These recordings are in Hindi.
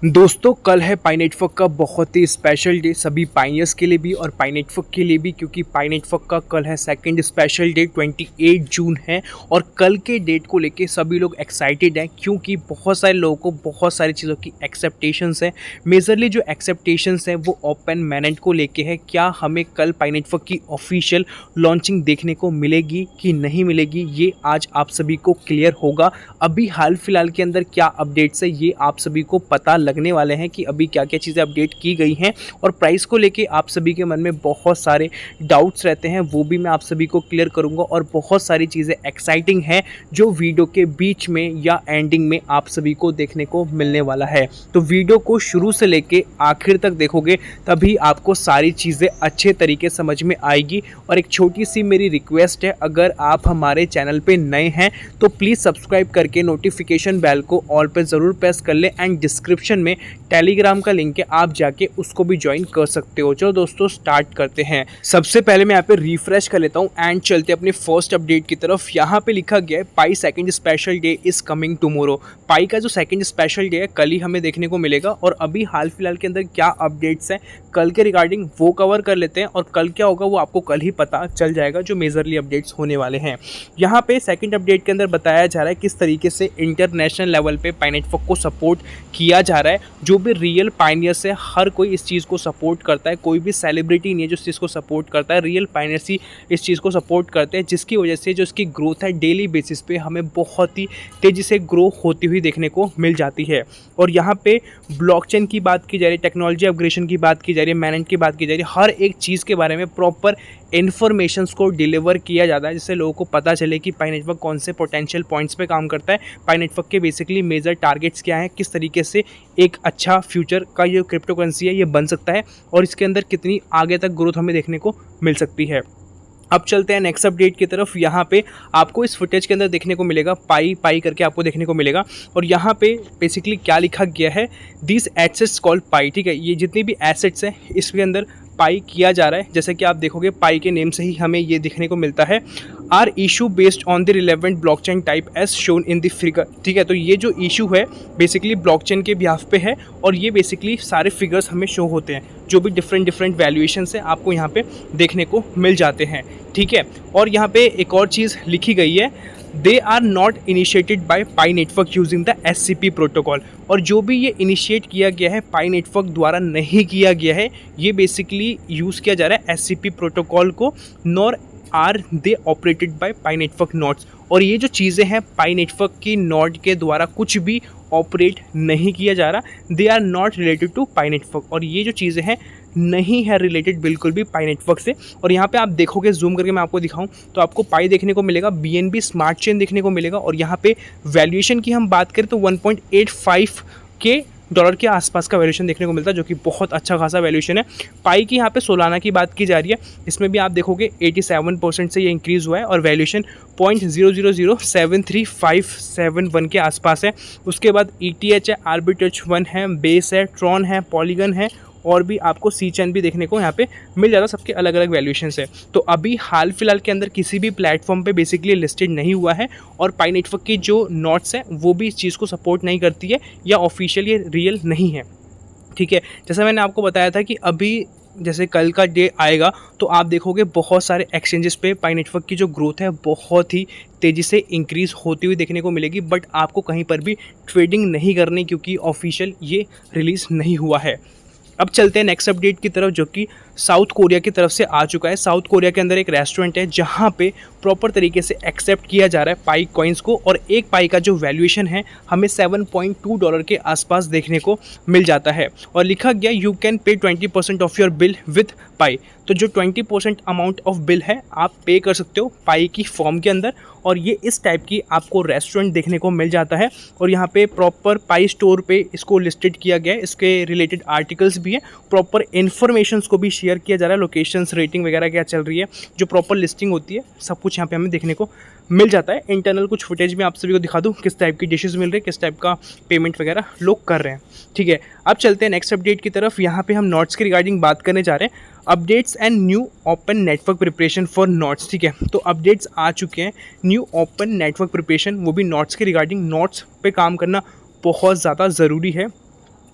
दोस्तों कल है पाई नेटवर्क का बहुत ही स्पेशल डे सभी पाइनियर्स के लिए भी और पाई नेटवर्क के लिए भी, क्योंकि पाई नेटवर्क का कल है सेकंड स्पेशल डे 28 जून है। और कल के डेट को लेके सभी लोग एक्साइटेड हैं, क्योंकि बहुत सारे लोगों को बहुत सारी चीज़ों की एक्सेप्टेशंस हैं। मेजरली जो एक्सेप्टेशंस हैं वो ओपन मैनेंट को लेके है। क्या हमें कल पाई नेटवर्क की ऑफिशियल लॉन्चिंग देखने को मिलेगी कि नहीं मिलेगी, ये आज आप सभी को क्लियर होगा। अभी हाल फिलहाल के अंदर क्या अपडेट्स है ये आप सभी को पता लगने वाले हैं कि अभी क्या क्या चीज़ें अपडेट की गई हैं। और प्राइस को लेके आप सभी के मन में बहुत सारे डाउट्स रहते हैं, वो भी मैं आप सभी को क्लियर करूंगा। और बहुत सारी चीज़ें एक्साइटिंग हैं जो वीडियो के बीच में या एंडिंग में आप सभी को देखने को मिलने वाला है। तो वीडियो को शुरू से लेके आखिर तक देखोगे तभी आपको सारी चीज़ें अच्छे तरीके समझ में आएगी। और एक छोटी सी मेरी रिक्वेस्ट है, अगर आप हमारे चैनल पे नए हैं तो प्लीज़ सब्सक्राइब करके नोटिफिकेशन बेल को ऑल पे ज़रूर प्रेस कर ले। एंड डिस्क्रिप्शन में टेलीग्राम का लिंक है, आप जाके उसको भी ज्वाइन कर सकते हो। चलो दोस्तों स्टार्ट करते हैं। सबसे पहले मैं यहाँ पे रिफ्रेश कर लेता हूँ एंड चलते अपने फर्स्ट अपडेट की तरफ। यहाँ पे लिखा गया है Pi second special day is coming tomorrow. Pi का जो सेकंड स्पेशल डे है कल ही हमें देखने को मिलेगा। और अभी हाल फिलहाल के अंदर क्या अपडेट्स हैं कल के रिगार्डिंग वो कवर कर लेते हैं। और कल क्या होगा वो आपको कल ही पता चल जाएगा, जो मेजरली अपडेट्स होने वाले हैं। यहाँ पे सेकंड अपडेट के अंदर बताया जा रहा है किस तरीके से इंटरनेशनल लेवल पे पाई नेटवर्क को सपोर्ट किया जा रहा है। जो भी रियल पायनियर्स है हर कोई इस चीज़ को सपोर्ट करता है, कोई भी सेलिब्रिटी नहीं है जो इस चीज़ को सपोर्ट करता है। रियल पायनियर्स ही इस चीज़ को सपोर्ट करते हैं, जिसकी वजह से जो इसकी ग्रोथ है डेली बेसिस पे हमें बहुत ही तेज़ी से ग्रो होती हुई देखने को मिल जाती है। और यहाँ पे ब्लॉकचेन की बात की जा रही है, टेक्नोलॉजी अपग्रेडेशन की बात की जा रही है, मैनेजमेंट की बात की जा रही है। हर एक चीज़ के बारे में प्रॉपर इन्फॉर्मेशंस को डिलीवर किया जाता है, जिससे लोगों को पता चले कि पाई नेटवर्क कौन से पोटेंशियल पॉइंट्स पे काम करता है, पाई नेटवर्क के बेसिकली मेजर टारगेट्स क्या हैं, किस तरीके से एक अच्छा फ्यूचर का ये क्रिप्टो करेंसी है ये बन सकता है, और इसके अंदर कितनी आगे तक ग्रोथ हमें देखने को मिल सकती है। अब चलते हैं नेक्स्ट अपडेट की तरफ। यहाँ पे आपको इस फुटेज के अंदर देखने को मिलेगा पाई पाई करके आपको देखने को मिलेगा। और यहाँ पे बेसिकली क्या लिखा गया है, दिस एसेट्स कॉल्ड पाई। ठीक है, ये जितनी भी एसेट्स हैं इसके अंदर पाई किया जा रहा है। जैसे कि आप देखोगे पाई के नेम से ही हमें ये दिखने को मिलता है, are issue based on the relevant blockchain type as shown in the figure. ठीक है, तो ये जो इशू है बेसिकली ब्लॉकचेन के बिहाफ पे है, और ये बेसिकली सारे फिगर्स हमें शो होते हैं, जो भी डिफरेंट वैल्यूएशन से आपको यहाँ पे देखने को मिल जाते हैं। ठीक है, और यहाँ पे एक और चीज़ लिखी गई है, they are not initiated by Pi network using the SCP protocol. और जो भी ये इनिशिएट किया गया है पाई नेटवर्क द्वारा नहीं किया गया है, ये बेसिकली यूज़ किया जा रहा है SCP प्रोटोकॉल को, nor are they operated by Pi network nodes. और ये जो चीज़ें हैं पाई नेटवर्क की नोड के द्वारा कुछ भी ऑपरेट नहीं किया जा रहा, they are not related to Pi network. और ये जो चीज़ें हैं नहीं है रिलेटेड बिल्कुल भी पाई नेटवर्क से। और यहाँ पे आप देखोगे, जूम करके मैं आपको दिखाऊं तो आपको पाई देखने को मिलेगा, BNB स्मार्ट चेन देखने को मिलेगा। और यहाँ पे वैल्यूएशन की हम बात करें तो 1.85 के डॉलर के आसपास का वैल्यूएशन देखने को मिलता है, जो कि बहुत अच्छा खासा वैल्यूएशन है। पाई की यहाँ पे सोलाना की बात की जा रही है, इसमें भी आप देखोगे 87% से ये इंक्रीज़ हुआ है। और वैल्यूएशन 0.00073571 के आसपास है। उसके बाद ETH है, Arbitrum है, बेस है, ट्रॉन है, पॉलीगन है, और भी आपको C-चैन भी देखने को यहाँ पे मिल जाता है। सबके अलग अलग वैल्यूएशंस है। तो अभी हाल फिलहाल के अंदर किसी भी प्लेटफॉर्म पे बेसिकली लिस्टेड नहीं हुआ है, और पाई नेटवर्क की जो नोट्स है वो भी इस चीज़ को सपोर्ट नहीं करती है, या ऑफिशियली रियल नहीं है। ठीक है, जैसा मैंने आपको बताया था कि अभी जैसे कल का डे आएगा तो आप देखोगे बहुत सारे एक्सचेंजेस पे पाई नेटवर्क की जो ग्रोथ है बहुत ही तेज़ी से इंक्रीज़ होती हुई देखने को मिलेगी। बट आपको कहीं पर भी ट्रेडिंग नहीं करनी, क्योंकि ऑफिशियल ये रिलीज़ नहीं हुआ है। अब चलते हैं नेक्स्ट अपडेट की तरफ, जो कि साउथ कोरिया की तरफ से आ चुका है। साउथ कोरिया के अंदर एक रेस्टोरेंट है जहां पे प्रॉपर तरीके से एक्सेप्ट किया जा रहा है पाई कॉइन्स को। और एक पाई का जो वैल्यूएशन है हमें $7.2 के आसपास देखने को मिल जाता है। और लिखा गया you can pay 20% off your bill with Pi. तो जो 20% अमाउंट ऑफ बिल है आप पे कर सकते हो पाई की फॉर्म के अंदर। और ये इस टाइप की आपको रेस्टोरेंट देखने को मिल जाता है। और यहाँ पे प्रॉपर पाई स्टोर पे इसको लिस्टेड किया गया है, इसके रिलेटेड आर्टिकल्स भी हैं, प्रॉपर इन्फॉर्मेशंस को भी शेयर किया जा रहा है, लोकेशंस, रेटिंग वगैरह क्या चल रही है, जो प्रॉपर लिस्टिंग होती है सब कुछ यहाँ पे हमें देखने को मिल जाता है। इंटरनल कुछ फुटेज में आप सभी को दिखा दूँ किस टाइप की डिशेस मिल रही है, किस टाइप का पेमेंट वगैरह लोग कर रहे हैं। ठीक है, अब चलते हैं नेक्स्ट अपडेट की तरफ। यहाँ पे हम नोट्स के रिगार्डिंग बात करने जा रहे हैं, updates and new open network preparation for notes. ठीक है, तो अपडेट्स आ चुके हैं, न्यू ओपन नेटवर्क प्रिपरेशन, वो भी नोट्स के रिगार्डिंग। नोट्स पे काम करना बहुत ज़्यादा ज़रूरी है,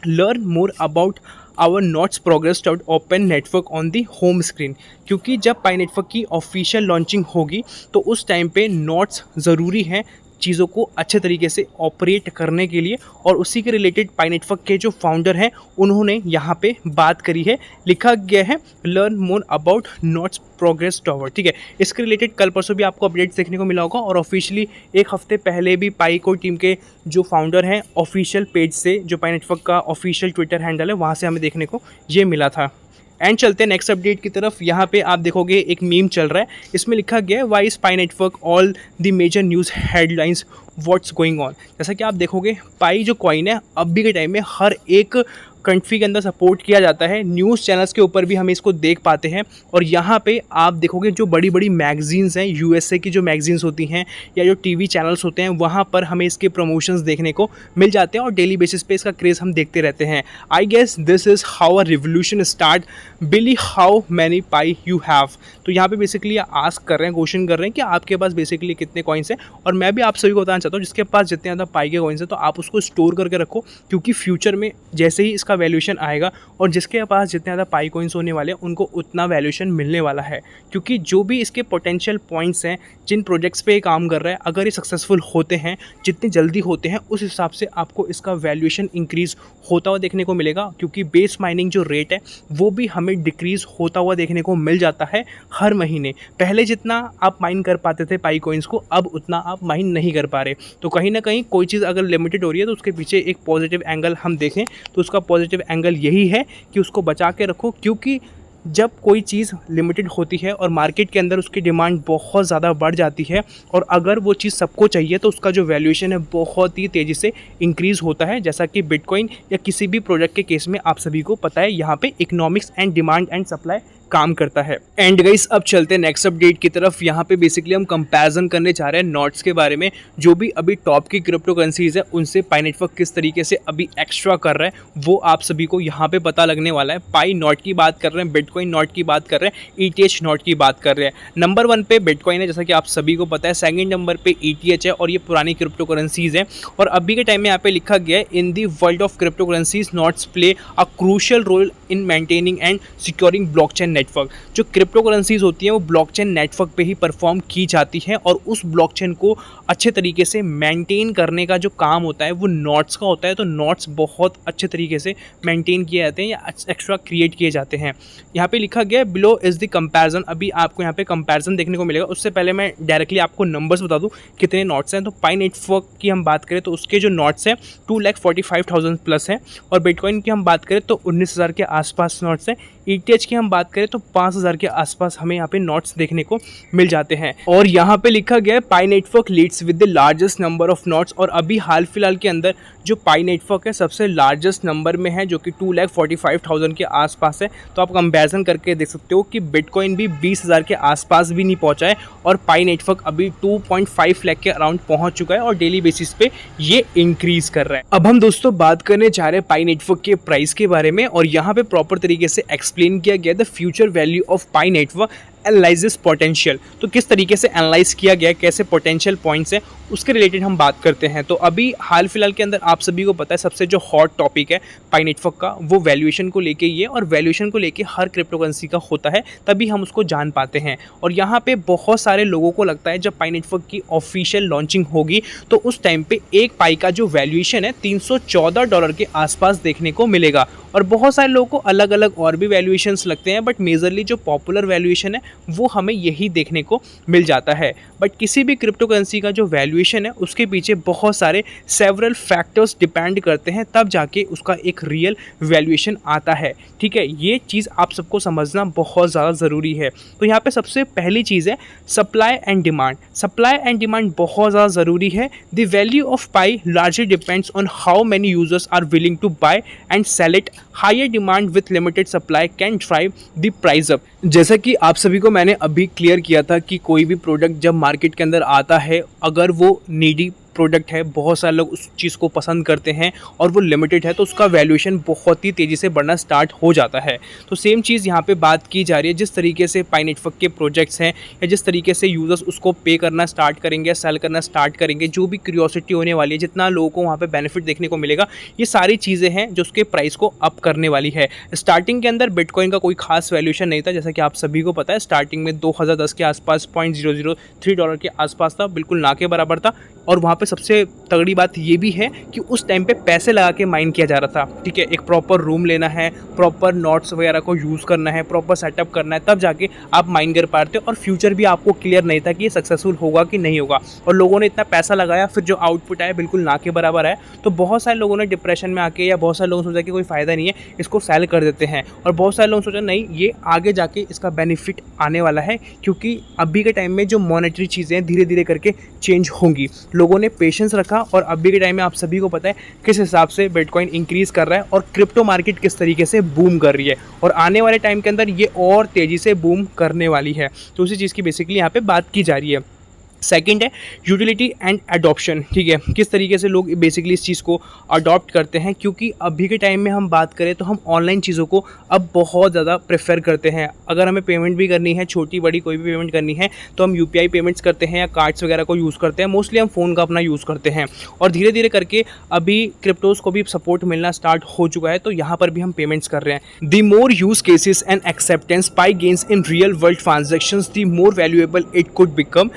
learn more about our nodes progress dot open network on the home screen. क्योंकि जब पाई नेटवर्क की ऑफिशियल लॉन्चिंग होगी तो उस टाइम पे नोट्स ज़रूरी हैं चीज़ों को अच्छे तरीके से ऑपरेट करने के लिए, और उसी के रिलेटेड पाई नेटवर्क के जो फाउंडर हैं उन्होंने यहाँ पे बात करी है। लिखा गया है learn more about notes progress tower. ठीक है, इसके रिलेटेड कल परसों भी आपको अपडेट्स देखने को मिला होगा, और ऑफिशियली एक हफ्ते पहले भी पाई को टीम के जो फाउंडर हैं ऑफिशियल पेज से, जो पाई नेटवर्क का ऑफिशियल ट्विटर हैंडल है, वहाँ से हमें देखने को ये मिला था। एंड चलते हैं नेक्स्ट अपडेट की तरफ। यहाँ पे आप देखोगे एक मीम चल रहा है, इसमें लिखा गया है why is Pi network all the major news headlines what's going on. जैसा कि आप देखोगे पाई जो कॉइन है अभी के टाइम में हर एक कंट्री के अंदर सपोर्ट किया जाता है, न्यूज़ चैनल्स के ऊपर भी हम इसको देख पाते हैं। और यहाँ पे आप देखोगे जो बड़ी बड़ी मैगजीन्स हैं, यूएसए की जो मैगजीन्स होती हैं या जो टीवी चैनल्स होते हैं, वहाँ पर हमें इसके प्रमोशंस देखने को मिल जाते हैं और डेली बेसिस पे इसका क्रेज़ हम देखते रहते हैं। I guess this is how a revolution start, Billy how many Pi you have. तो यहाँ पे बेसिकली आस्क कर रहे हैं, क्वेश्चन कर रहे हैं कि आपके पास बेसिकली कितने कॉइन्स हैं। और मैं भी आप सभी को बताना चाहता हूँ जिसके पास जितने ज़्यादा पाई के कॉइन्स हैं तो आप उसको स्टोर करके रखो, क्योंकि फ्यूचर में जैसे ही इसका वैल्यूएशन आएगा और जिसके पास जितने ज़्यादा पाई कॉइन्स होने वाले हैं उनको उतना वैल्यूएशन मिलने वाला है। क्योंकि जो भी इसके पोटेंशियल पॉइंट्स हैं, जिन प्रोजेक्ट्स पे ये काम कर रहा है, अगर ये सक्सेसफुल होते हैं, जितने जल्दी होते हैं, उस हिसाब से आपको इसका वैल्यूएशन इंक्रीज़ होता हुआ देखने को मिलेगा। क्योंकि बेस माइनिंग जो रेट है वो भी हमें डिक्रीज़ होता हुआ देखने को मिल जाता है हर महीने। पहले जितना आप माइन कर पाते थे पाई कॉइन्स को, अब उतना आप माइन नहीं कर पा रहे। तो कहीं ना कहीं कोई चीज़ अगर लिमिटेड हो रही है तो उसके पीछे एक पॉजिटिव एंगल हम देखें तो उसका पॉजिटिव एंगल यही है कि उसको बचा के रखो। क्योंकि जब कोई चीज़ लिमिटेड होती है और मार्केट के अंदर उसकी डिमांड बहुत ज़्यादा बढ़ जाती है, और अगर वो चीज़ सबको चाहिए तो उसका जो वैल्यूएशन है बहुत ही तेज़ी से इंक्रीज़ होता है। जैसा कि बिटकॉइन या किसी भी प्रोजेक्ट के केस में आप सभी को पता है, यहाँ पे economics and demand and supply काम करता है। एंड गाइस अब चलते हैं नेक्स्ट अपडेट की तरफ। यहाँ पे बेसिकली हम कंपैरिजन करने जा रहे हैं नोट्स के बारे में। जो भी अभी टॉप की क्रिप्टो करेंसीज है उनसे पाई नेटवर्क किस तरीके से अभी एक्स्ट्रा कर रहा है वो आप सभी को यहाँ पे पता लगने वाला है। पाई नोट की बात कर रहे हैं, बिटकॉइन नोट की बात कर रहे हैं, ETH नोट की बात कर रहे हैं। नंबर 1 पे बिटकॉइन है जैसा कि आप सभी को पता है, सेकंड नंबर पे ETH है और ये पुरानी क्रिप्टो करेंसीज है। और अभी के टाइम में यहाँ पे लिखा गया है in the world of cryptocurrencies nodes play a crucial role in maintaining and securing blockchain network. जो क्रिप्टो करेंसीज होती हैं वो ब्लॉकचेन नेटवर्क पे ही परफॉर्म की जाती हैं, और उस ब्लॉकचेन को अच्छे तरीके से मेंटेन करने का जो काम होता है वो नोट्स का होता है। तो नोट्स बहुत अच्छे तरीके से मेंटेन किए जाते हैं या एक्स्ट्रा क्रिएट किए जाते हैं। यहाँ पे लिखा गया है बिलो इज द कंपैरिजन। अभी आपको यहाँ पे कंपैरिजन देखने को मिलेगा। उससे पहले मैं डायरेक्टली आपको नंबर्स बता दूँ कितने नोट्स हैं। तो पाई नेटवर्क की हम बात करें तो उसके जो नोट्स हैं 2,45,000 प्लस है, और बिटकॉइन की हम बात करें तो 19,000 के आसपास नोट्स हैं। ETH की हम बात करें तो 5,000 के आसपास हमें यहाँ पे नोट्स देखने को मिल जाते हैं। और यहाँ पे लिखा गया है Pi network leads with the largest number of nodes. और अभी हाल फिलहाल के अंदर जो पाई नेटवर्क है सबसे लार्जेस्ट नंबर में है, जो कि 2,45,000 के आसपास है। तो आप कंपैरिजन करके देख सकते हो कि बिटकॉइन भी 20,000 के आसपास भी नहीं पहुँचा है और पाई नेटवर्क अभी 2.5 लाख के अराउंड पहुँच चुका है, और डेली बेसिस पे ये इंक्रीज कर रहा है। अब हम दोस्तों बात करने जा रहे हैं पाई नेटवर्क के प्राइस के बारे में, और यहाँ पे प्रॉपर तरीके से एक्सप्लेन किया गया the future value of pi network analyses potential. तो किस तरीके से एनालाइज किया गया, कैसे पोटेंशियल पॉइंट्स हैं, उसके रिलेटेड हम बात करते हैं। तो अभी हाल फिलहाल के अंदर आप सभी को पता है सबसे जो हॉट टॉपिक है पाई नेटवर्क का वो वैल्यूएशन को लेके ही है, और वैल्यूएशन को लेके हर क्रिप्टो करेंसी का होता है, तभी हम उसको जान पाते हैं। और यहाँ पे बहुत सारे लोगों को लगता है जब पाई नेटवर्क की ऑफिशियल लॉन्चिंग होगी तो उस टाइम पे एक पाई का जो वैल्यूएशन है $314 के आसपास देखने को मिलेगा। और बहुत सारे लोगों को अलग अलग और भी वैल्यूएशंस लगते हैं, बट मेजरली जो पॉपुलर वैल्यूएशन है वो हमें यही देखने को मिल जाता है। बट किसी भी क्रिप्टो करेंसी का जो वैल्यूएशन है उसके पीछे बहुत सारे सेवरल फैक्टर्स डिपेंड करते हैं, तब जाके उसका एक रियल वैल्यूएशन आता है। ठीक है, ये चीज़ आप सबको समझना बहुत ज़्यादा ज़रूरी है। तो यहाँ पे सबसे पहली चीज़ है supply and demand. Supply and demand बहुत ज़्यादा ज़रूरी है। The value of Pi largely depends on how many users are willing to buy and sell it. Higher demand with limited supply can drive the price up. जैसा कि आप सभी को मैंने अभी क्लियर किया था कि कोई भी प्रोडक्ट जब मार्केट के अंदर आता है, अगर वो नीडी प्रोडक्ट है, बहुत सारे लोग उस चीज़ को पसंद करते हैं और वो लिमिटेड है, तो उसका वैल्यूएशन बहुत ही तेज़ी से बढ़ना स्टार्ट हो जाता है। तो सेम चीज़ यहाँ पे बात की जा रही है, जिस तरीके से पाई नेटवर्क के प्रोजेक्ट्स हैं या जिस तरीके से यूज़र्स उसको पे करना स्टार्ट करेंगे, सेल करना स्टार्ट करेंगे, जो भी क्यूरियोसिटी होने वाली है, जितना लोगों को वहाँ पे बेनिफिट देखने को मिलेगा, ये सारी चीज़ें हैं जो उसके प्राइस को अप करने वाली है। स्टार्टिंग के अंदर बिटकॉइन का कोई खास वैल्यूएशन नहीं था, जैसा कि आप सभी को पता है। स्टार्टिंग में 2010 के आसपास $0.003 के आसपास था, बिल्कुल ना के बराबर था। और वहाँ पे सबसे तगड़ी बात ये भी है कि उस टाइम पे पैसे लगा के माइन किया जा रहा था, ठीक है। एक प्रॉपर रूम लेना है, प्रॉपर नोट्स वगैरह को यूज़ करना है, प्रॉपर सेटअप करना है, तब जाके आप माइन कर पाते हो। और फ्यूचर भी आपको क्लियर नहीं था कि ये सक्सेसफुल होगा कि नहीं होगा। और लोगों ने इतना पैसा लगाया, फिर जो आउटपुट आया बिल्कुल ना के बराबर आया। तो बहुत सारे लोगों ने डिप्रेशन में आके, या बहुत सारे लोगों ने सोचा कि कोई फ़ायदा नहीं है, इसको सेल कर देते हैं। और बहुत सारे लोगों ने सोचा नहीं, ये आगे जाके इसका बेनिफिट आने वाला है, क्योंकि अभी के टाइम में जो मॉनेटरी चीज़ें धीरे धीरे करके चेंज होंगी। लोगों ने पेशेंस रखा और अभी के टाइम में आप सभी को पता है किस हिसाब से बिटकॉइन इंक्रीज़ कर रहा है और क्रिप्टो मार्केट किस तरीके से बूम कर रही है, और आने वाले टाइम के अंदर ये और तेज़ी से बूम करने वाली है। तो उसी चीज़ की बेसिकली यहाँ पे बात की जा रही है। सेकंड है यूटिलिटी एंड अडॉप्शन, ठीक है। किस तरीके से लोग बेसिकली इस चीज़ को अडॉप्ट करते हैं, क्योंकि अभी के टाइम में हम बात करें तो हम ऑनलाइन चीज़ों को अब बहुत ज़्यादा प्रेफर करते हैं। अगर हमें पेमेंट भी करनी है, छोटी बड़ी कोई भी पेमेंट करनी है, तो हम यूपीआई पेमेंट्स करते हैं या कार्ड्स वगैरह को यूज़ करते हैं। मोस्टली हम फ़ोन का अपना यूज़ करते हैं, और धीरे धीरे करके अभी क्रिप्टोज़ को भी सपोर्ट मिलना स्टार्ट हो चुका है, तो यहाँ पर भी हम पेमेंट्स कर रहे हैं। The more use cases and acceptance pi gains in real world transactions, the more valuable it could become.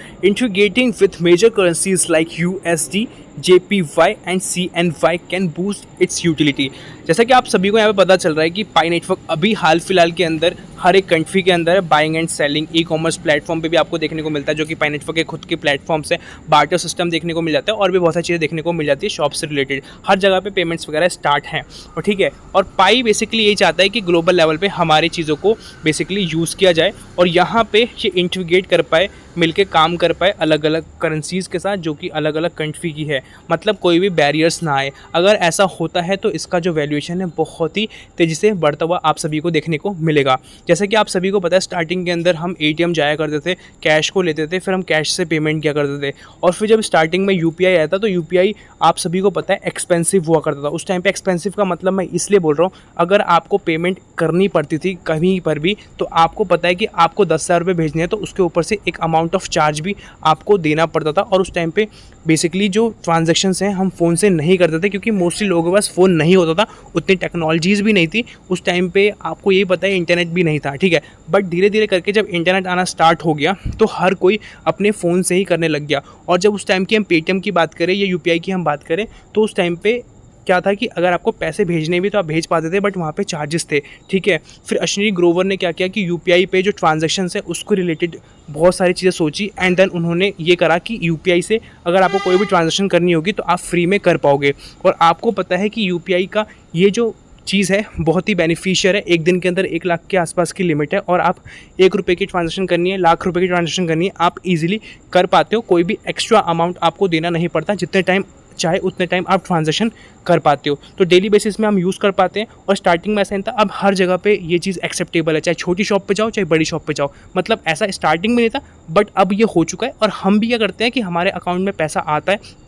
Integrating with major currencies like USD, JPY and CNY can boost its utility। जैसा कि आप सभी को यहाँ पे पता चल रहा है कि पाई नेटवर्क अभी हाल फिलहाल के अंदर हर एक कंट्री के अंदर buying and selling, e commerce platform पे भी आपको देखने को मिलता है, जो कि पाई नेटवर्क के खुद के प्लेटफॉर्म्स है। बार्टर सिस्टम देखने को मिल जाता है, और भी बहुत सारी चीज़ें देखने को मिल जाती है शॉप से रिलेटेड। हर जगह पे पेमेंट्स वगैरह स्टार्ट हैं, और ठीक है। और पाई बेसिकली यही चाहता है कि ग्लोबल लेवल पे हमारी चीज़ों को बेसिकली यूज़ किया जाए, और यहाँ पे ये इंटीग्रेट कर पाए, मिलके काम कर पाए अलग अलग करेंसीज़ के साथ, जो कि अलग अलग कंट्री की है। मतलब कोई भी बैरियर्स ना आए। अगर ऐसा होता है तो इसका जो वैल्यूएशन है बहुत ही तेज़ी से बढ़ता हुआ आप सभी को देखने को मिलेगा। जैसे कि आप सभी को पता है, स्टार्टिंग के अंदर हम एटीएम जाया करते थे, कैश को लेते थे, फिर हम कैश से पेमेंट किया करते थे। और फिर जब स्टार्टिंग में यूपीआई आया था, तो यूपीआई आप सभी को पता है एक्सपेंसिव हुआ करता था। उस टाइम पे एक्सपेंसिव का मतलब मैं इसलिए बोल रहा हूँ, अगर आपको पेमेंट करनी पड़ती थी कहीं पर भी, तो आपको पता है कि आपको 10,000 रुपये भेजने हैं, तो उसके ऊपर से एक अमाउंट ऑफ चार्ज भी आपको देना पड़ता था। और उस टाइम पे बेसिकली जो ट्रांजैक्शंस हैं हम फ़ोन से नहीं करते थे, क्योंकि मोस्टली लोगों के पास फ़ोन नहीं होता था, उतनी टेक्नोलॉजीज़ भी नहीं थी उस टाइम पे। आपको यही पता है इंटरनेट भी नहीं था, ठीक है। बट धीरे धीरे करके जब इंटरनेट आना स्टार्ट हो गया, तो हर कोई अपने फ़ोन से ही करने लग गया। और जब उस टाइम की हम पेटीएम की बात करें या यूपीआई की हम बात करें, तो उस टाइम पे क्या था कि अगर आपको पैसे भेजने भी तो आप भेज पाते थे, बट वहाँ पे चार्जेस थे, ठीक है। फिर अश्विनी ग्रोवर ने क्या किया कि यूपीआई पे जो ट्रांजैक्शंस है उसको रिलेटेड बहुत सारी चीज़ें सोची, एंड देन उन्होंने ये करा कि यूपीआई से अगर आपको कोई भी ट्रांजैक्शन करनी होगी तो आप फ्री में कर पाओगे। और आपको पता है कि यूपीआई का ये जो चीज़ है बहुत ही बेनिफिशियल है। एक दिन के अंदर 1 लाख के आसपास की लिमिट है, और आप 1 रुपये की ट्रांजैक्शन करनी है, लाख रुपए की ट्रांजैक्शन करनी है, आप इजीली कर पाते हो। कोई भी एक्स्ट्रा अमाउंट आपको देना नहीं पड़ता, जितने टाइम चाहे उतने टाइम आप ट्रांजैक्शन कर पाते हो। तो डेली बेसिस में हम यूज़ कर पाते हैं। और स्टार्टिंग में ऐसा नहीं था, अब हर जगह पे ये चीज़ एक्सेप्टेबल है, चाहे छोटी शॉप पे जाओ चाहे बड़ी शॉप पे जाओ। मतलब ऐसा स्टार्टिंग में नहीं था, बट अब ये हो चुका है। और हम भी क्या करते हैं कि हमारे अकाउंट में पैसा आता है,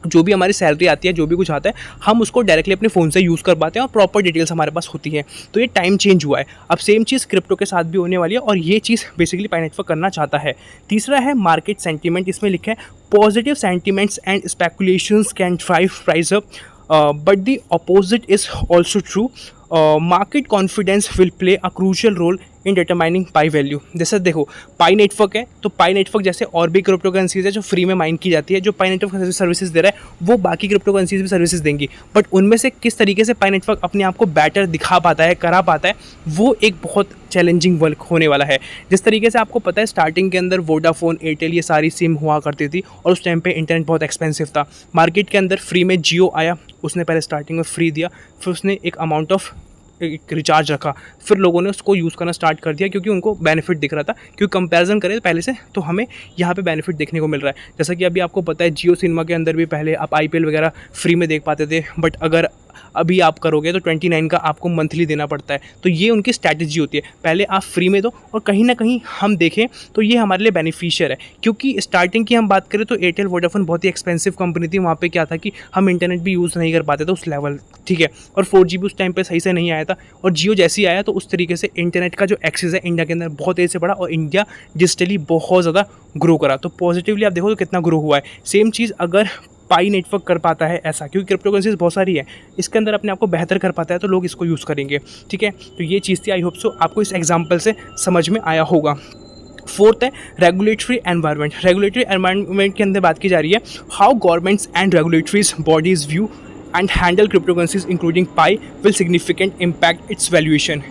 जो भी हमारी सैलरी आती है, जो भी कुछ आता है, हम उसको डायरेक्टली अपने फ़ोन से यूज़ कर पाते हैं, और प्रॉपर डिटेल्स हमारे पास होती है। तो ये टाइम चेंज हुआ है। अब सेम चीज़ क्रिप्टो के साथ भी होने वाली है, और ये चीज़ बेसिकली पाई नेटवर्क करना चाहता है। तीसरा है मार्केट सेंटीमेंट। इसमें लिखा है positive sentiments and speculations can drive price up, but the opposite is also true. Market confidence will play a crucial role in determining Pi value. जैसे देखो, पाई नेटवर्क है, तो पाई नेटवर्क जैसे और भी क्रिप्टो करेंसीज है जो फ्री में माइन की जाती है, जो पाई नेटवर्क सर्विसेज दे रहा है वो बाकी क्रिप्टो करेंसीज भी सर्विसेज देंगी। बट उनमें से किस तरीके से पाई नेटवर्क अपने आप को बेटर दिखा पाता है, करा पाता है, वो एक बहुत चैलेंजिंग वर्क होने वाला है। जिस तरीके से आपको पता है, स्टार्टिंग के अंदर वोडाफोन, एयरटेल, ये सारी सिम हुआ करती थी, और उस टाइम पे इंटरनेट बहुत एक्सपेंसिव था। मार्केट के अंदर फ्री में जियो आया, उसने पहले स्टार्टिंग में फ्री दिया, फिर उसने एक अमाउंट ऑफ एक रिचार्ज रखा, फिर लोगों ने उसको यूज़ करना स्टार्ट कर दिया, क्योंकि उनको बेनिफिट दिख रहा था। क्योंकि कंपैरिजन करें पहले से, तो हमें यहाँ पे बेनिफिट देखने को मिल रहा है। जैसा कि अभी आपको पता है, जियो सिनेमा के अंदर भी पहले आप आईपीएल वगैरह फ्री में देख पाते थे, बट अगर अभी आप करोगे तो 29 का आपको मंथली देना पड़ता है। तो ये उनकी स्ट्रैटेजी होती है, पहले आप फ्री में दो और कहीं ना कहीं हम देखें तो ये हमारे लिए बेनिफिशियल है। क्योंकि स्टार्टिंग की हम बात करें तो एयरटेल वोडाफोन बहुत ही एक्सपेंसिव कंपनी थी, वहाँ पे क्या था कि हम इंटरनेट भी यूज़ नहीं कर पाते थे उस लेवल, ठीक है, और 4G भी उस टाइम पे सही से नहीं आया था। और जियो जैसे ही आया तो उस तरीके से इंटरनेट का जो एक्सेस है इंडिया के अंदर बहुत तेज़ी से बढ़ा और इंडिया डिजिटली बहुत ज़्यादा ग्रो करा। तो पॉजिटिवली आप देखो तो कितना ग्रो हुआ है। सेम चीज़ अगर पाई नेटवर्क कर पाता है ऐसा, क्योंकि क्रिप्टो करेंसीज बहुत सारी है, इसके अंदर अपने आप को बेहतर कर पाता है तो लोग इसको यूज़ करेंगे, ठीक है। तो ये चीज़ थी, आई होप सो आपको इस एग्जाम्पल से समझ में आया होगा। फोर्थ है रेगुलेटरी एनवायरनमेंट। रेगुलेटरी एनवायरनमेंट के अंदर बात की जा रही है how governments and regulatories bodies view and handle crypto currencies including pi will significant impact it's valuation.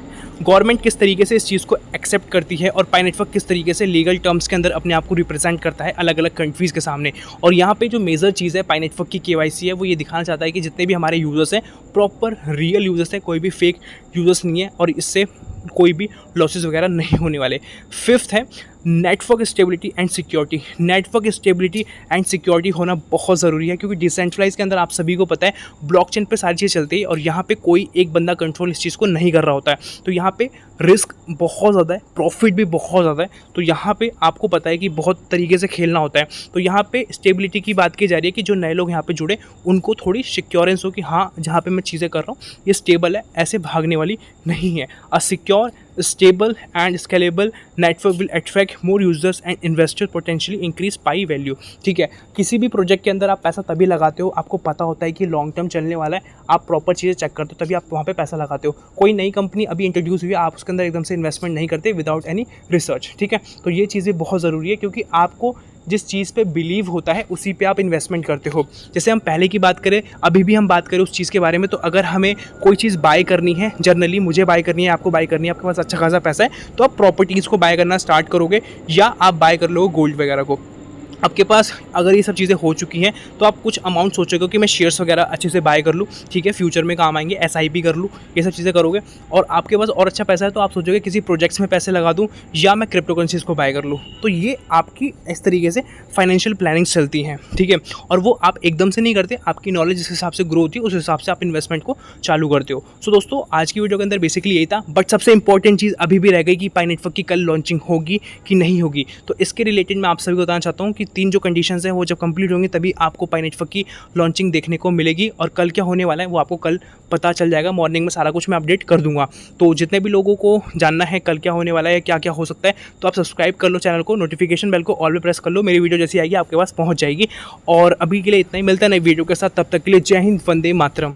Government किस तरीके से इस चीज़ को एक्सेप्ट करती है और पाई नेटवर्क किस तरीके से लीगल टर्म्स के अंदर अपने आप को रिप्रेजेंट करता है अलग अलग कंट्रीज़ के सामने। और यहाँ पे जो मेजर चीज़ है पाई नेटवर्क की KYC है, वो ये दिखाना चाहता है कि जितने भी हमारे यूज़र्स हैं प्रॉपर रियल यूज़र्स हैं, कोई भी फेक यूज़र्स नहीं है और इससे कोई भी लॉसेस वगैरह नहीं होने वाले। फिफ्थ है network stability and security. Network stability and security होना बहुत ज़रूरी है, क्योंकि डिसेंट्रलाइज के अंदर आप सभी को पता है ब्लॉकचेन पे सारी चीज़ चलती है और यहाँ पे कोई एक बंदा कंट्रोल इस चीज़ को नहीं कर रहा होता है। तो यहाँ पे रिस्क बहुत ज़्यादा है, प्रॉफिट भी बहुत ज़्यादा है। तो यहाँ पे आपको पता है कि बहुत तरीके से खेलना होता है। तो यहाँ पे स्टेबिलिटी की बात की जा रही है कि जो नए लोग यहाँ पे जुड़े उनको थोड़ी सिक्योरेंस हो कि हाँ जहाँ पे मैं चीज़ें कर रहा हूँ ये स्टेबल है, ऐसे भागने वाली नहीं है। A secure stable and scalable network will attract more users and investor potentially increase pi value, ठीक है। किसी भी प्रोजेक्ट के अंदर आप पैसा तभी लगाते हो आपको पता होता है कि लॉन्ग टर्म चलने वाला है, आप प्रॉपर चीज़ें चेक करते हो तभी आप वहाँ पे पैसा लगाते हो। कोई नई कंपनी अभी इंट्रोड्यूस हुई है, आप उसके अंदर एकदम से इन्वेस्टमेंट नहीं करते विदाउट एनी रिसर्च, ठीक है। तो ये चीज़ें बहुत ज़रूरी है, क्योंकि आपको जिस चीज़ पे बिलीव होता है उसी पे आप इन्वेस्टमेंट करते हो। जैसे हम पहले की बात करें, अभी भी हम बात करें उस चीज़ के बारे में, तो अगर हमें कोई चीज़ बाय करनी है, जनरली मुझे बाय करनी है, आपको बाय करनी है, आपके पास अच्छा खासा पैसा है तो आप प्रॉपर्टीज़ को बाय करना स्टार्ट करोगे या आप बाय कर लोगे गोल्ड वगैरह को। आपके पास अगर ये सब चीज़ें हो चुकी हैं तो आप कुछ अमाउंट सोचोगे कि मैं शेयर्स वगैरह अच्छे से बाय कर लूँ, ठीक है, फ्यूचर में काम आएंगे, SIP कर लूँ, ये सब चीज़ें करोगे। और आपके पास और अच्छा पैसा है तो आप सोचोगे किसी प्रोजेक्ट्स में पैसे लगा दूँ या मैं क्रिप्टो करेंसीज़ को बाय कर लूँ। तो ये आपकी इस तरीके से फाइनेंशियल प्लानिंग चलती हैं, ठीक है। और वो आप एकदम से नहीं करते, आपकी नॉलेज जिस हिसाब से ग्रो होती है उस हिसाब से आप इन्वेस्टमेंट को चालू करते हो। सो दोस्तों आज की वीडियो के अंदर बेसिकली यही था, बट सबसे इंपॉर्टेंट चीज़ अभी भी रह गई कि पाई नेटवर्क की कल लॉन्चिंग होगी कि नहीं होगी। तो इसके रिलेटेड मैं आप सभी को बताना चाहता हूँ कि 3 जो कंडीशंस हैं वो जब कंप्लीट होंगे तभी आपको पाई नेटवर्क की लॉन्चिंग देखने को मिलेगी। और कल क्या होने वाला है वो आपको कल पता चल जाएगा, मॉर्निंग में सारा कुछ मैं अपडेट कर दूंगा। तो जितने भी लोगों को जानना है कल क्या होने वाला है, क्या क्या हो सकता है, तो आप सब्सक्राइब कर लो चैनल को, नोटिफिकेशन बेल को ऑल पे प्रेस कर लो, मेरी वीडियो जैसी आएगी आपके पास पहुंच जाएगी। और अभी के लिए इतना ही, मिलता है नई वीडियो के साथ, तब तक के लिए जय हिंद, वंदे मातरम।